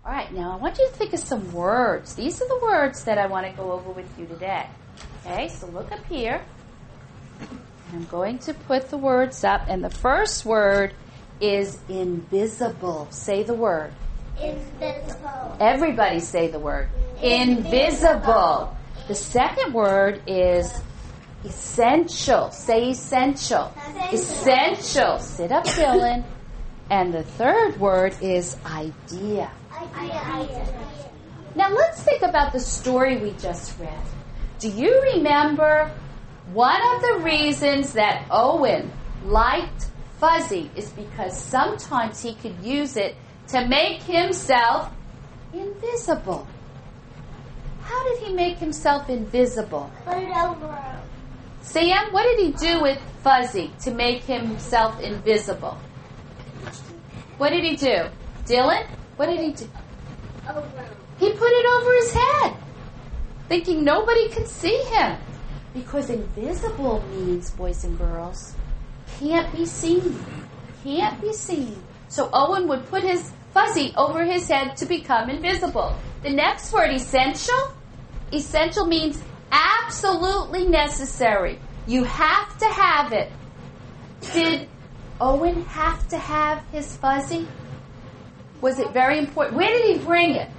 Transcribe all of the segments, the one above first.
All right, now I want you to think of some words. These are the words that I want to go over with you today. Okay, so look up here. I'm going to put the words up, and the first word is invisible. Say the word. Invisible. Everybody say the word. Invisible. The second word is essential. Say essential. Essential. Sit up, Dylan. And the third word is idea. Now let's think about the story we just read. Do you remember one of the reasons that Owen liked fuzzy is because sometimes he could use it to make himself invisible. How did he make himself invisible? Put it over him. Sam, what did he do with fuzzy to make himself invisible? What did he do? Dylan, what did he do? Over him. He put it over his head, thinking nobody could see him. Because invisible means, boys and girls, can't be seen. Can't be seen. So Owen would put his fuzzy over his head to become invisible. The next word, essential. Essential means absolutely necessary. You have to have it. Did Owen have to have his fuzzy? Was it very important? Where did he bring it?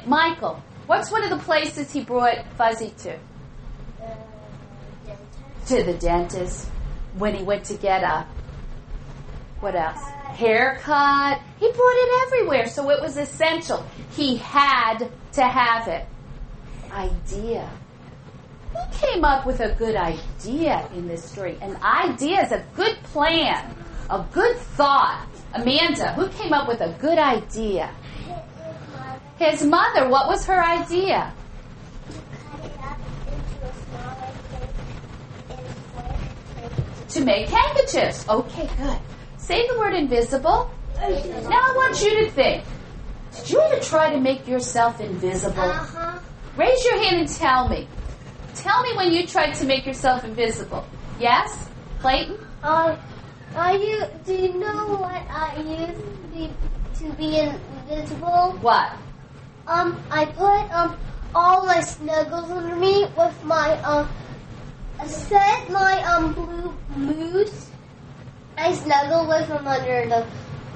Michael, what's one of the places he brought fuzzy to? To the dentist. When he went to get a, what else? Haircut. He brought it everywhere, so it was essential. He had to have it. Idea. Who came up with a good idea in this story? An idea is a good plan, a good thought. Amanda, who came up with a good idea? His mother. What was her idea? Cut it up into a smaller thing and To make handkerchiefs. Okay, good. Say the word invisible. Now I want you to think. Did you ever try to make yourself invisible? Uh-huh. Raise your hand and tell me. Tell me when you tried to make yourself invisible. Yes? Clayton? Do you know what I used to be invisible? What? I put all my snuggles under me with my set my blue moose. I snuggle with them under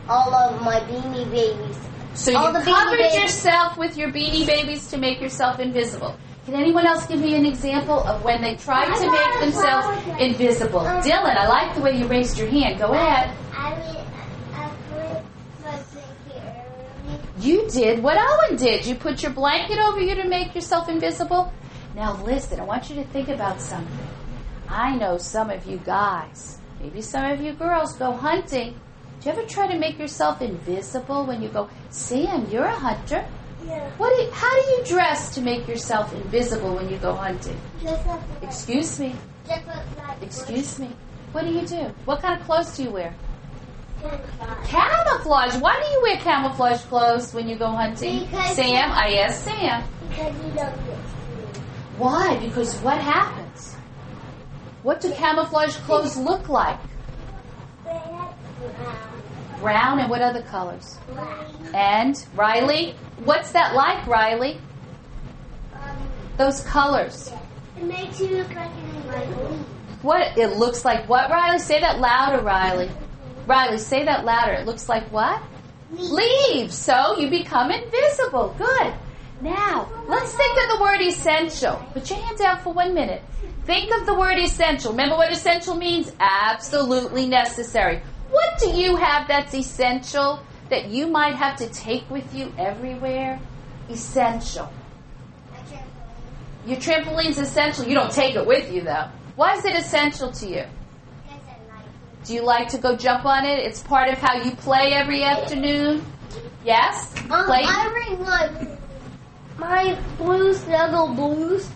all of my Beanie Babies. So you covered yourself with your Beanie Babies to make yourself invisible. Can anyone else give me an example of when they tried to make themselves invisible? Dylan, I like the way you raised your hand. Go ahead. I put my blanket over me. You did what Owen did. You put your blanket over you to make yourself invisible. Now listen, I want you to think about something. I know some of you guys, maybe some of you girls, go hunting. Do you ever try to make yourself invisible when you go, Sam, you're a hunter? Yeah. How do you dress to make yourself invisible when you go hunting? Just like Excuse me. Just like Excuse me. What do you do? What kind of clothes do you wear? camouflage. Camouflage. Why do you wear camouflage clothes when you go hunting? Because Sam, I asked Sam. Because you don't get seen. Why? Because what happens? What do camouflage clothes look like? They have brown. Brown and what other colors? Black. And Riley, what's that like, Riley? Those colors. It makes you look like an leaf. What? It looks like what, Riley? Say that louder, Riley. Riley, say that louder. It looks like what? Leaves. So you become invisible. Good. Now, let's think of the word essential. Put your hand down for 1 minute. Think of the word essential. Remember what essential means? Absolutely necessary. What do you have that's essential that you might have to take with you everywhere? Essential. Your trampoline's essential. You don't take it with you, though. Why is it essential to you? Do you like to go jump on it? It's part of how you play every afternoon? Yes? I bring my blue snuggle blues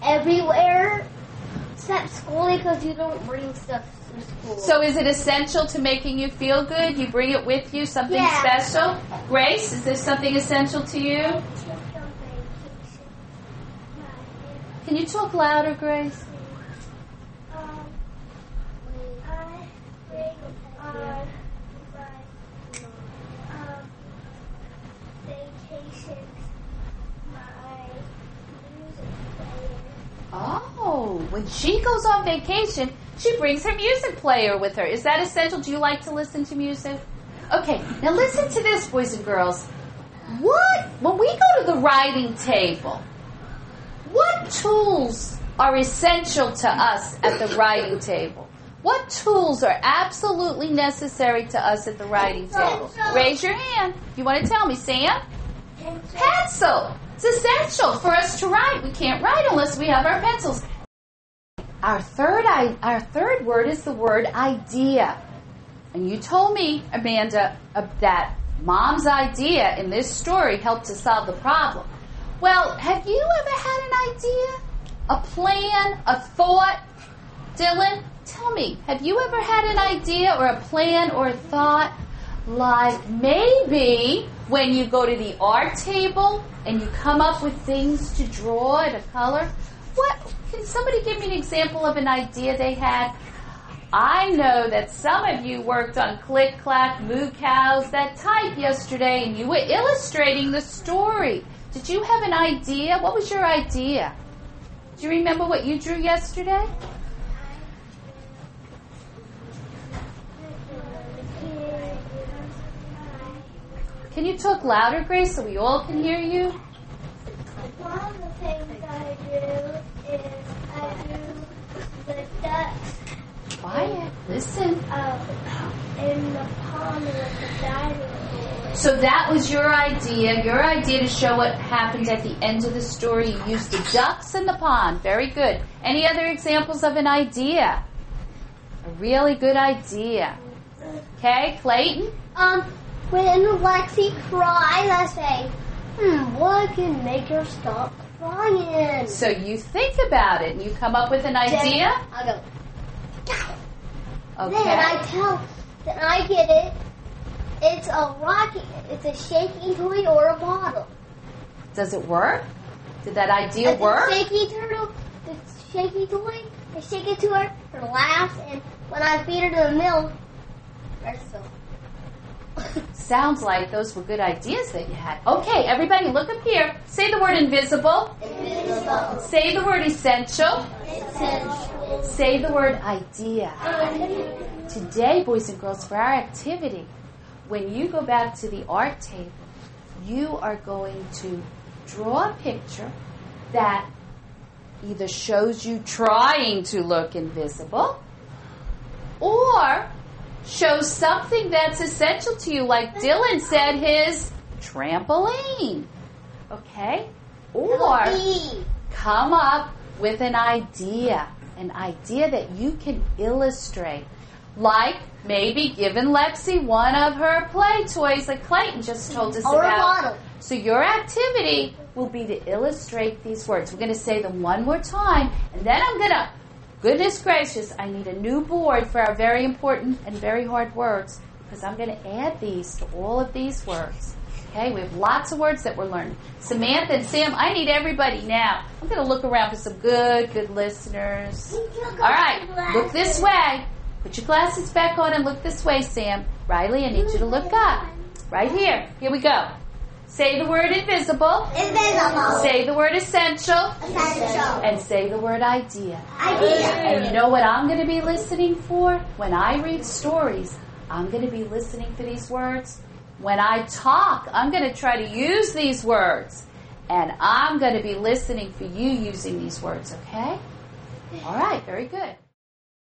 everywhere except school because you don't bring stuff to school. So is it essential to making you feel good? You bring it with you, something special? Grace, is there something essential to you? Can you talk louder, Grace? Vacation when she goes on vacation, she brings her music player with her. Is that essential? Do you like to listen to music? Okay, now listen to this, boys and girls. When we go to the writing table, what tools are essential to us at the writing table? What tools are absolutely necessary to us at the writing table? Raise your hand. You want to tell me, Sam? Pencil. It's essential for us to write. We can't write unless we have our pencils. Our third word is the word idea. And you told me, Amanda, that Mom's idea in this story helped to solve the problem. Well, have you ever had an idea? A plan? A thought? Dylan, tell me, have you ever had an idea or a plan or a thought? Like maybe when you go to the art table and you come up with things to draw and to color. Can somebody give me an example of an idea they had? I know that some of you worked on Click, Clack, Moo Cows, that type yesterday, and you were illustrating the story. Did you have an idea? What was your idea? Do you remember what you drew yesterday? Can you talk louder, Grace, so we all can hear you? One of the things I do is I do the ducks. Quiet. Listen. In the pond with the dinosaurs. So that was your idea. Your idea to show what happened at the end of the story. You used the ducks in the pond. Very good. Any other examples of an idea? A really good idea. Okay, Clayton? When Lexi cries, I say, what can make her stop crying? So you think about it and you come up with an idea? I go, okay. Then I get it. It's a rocket. It's a shaky toy or a bottle. Does it work? Did that idea work? The shaky turtle, the shaky toy, I shake it to her, her laughs, and when I feed her to the milk, there's so. Sounds like those were good ideas that you had. Okay, everybody look up here. Say the word invisible. Invisible. Say the word essential. Essential. Say the word idea. Today, boys and girls, for our activity, when you go back to the art table, you are going to draw a picture that either shows you trying to look invisible or shows something that's essential to you, like Dylan said, his trampoline. Okay? Or come up with an idea that you can illustrate. Like maybe giving Lexi one of her play toys that Clayton just told us or about. A bottle. So your activity will be to illustrate these words. We're going to say them one more time, and then I'm going to, goodness gracious, I need a new board for our very important and very hard words, because I'm going to add these to all of these words. Okay, we have lots of words that we're learning. Samantha and Sam, I need everybody now. I'm going to look around for some good listeners. All right, look this way. Put your glasses back on and look this way, Sam. Riley, I need you to look up. Right here. Here we go. Say the word invisible. Invisible. Say the word essential. Essential. And say the word idea. Idea. And you know what I'm going to be listening for? When I read stories, I'm going to be listening for these words. When I talk, I'm going to try to use these words. And I'm going to be listening for you using these words, okay? All right, very good.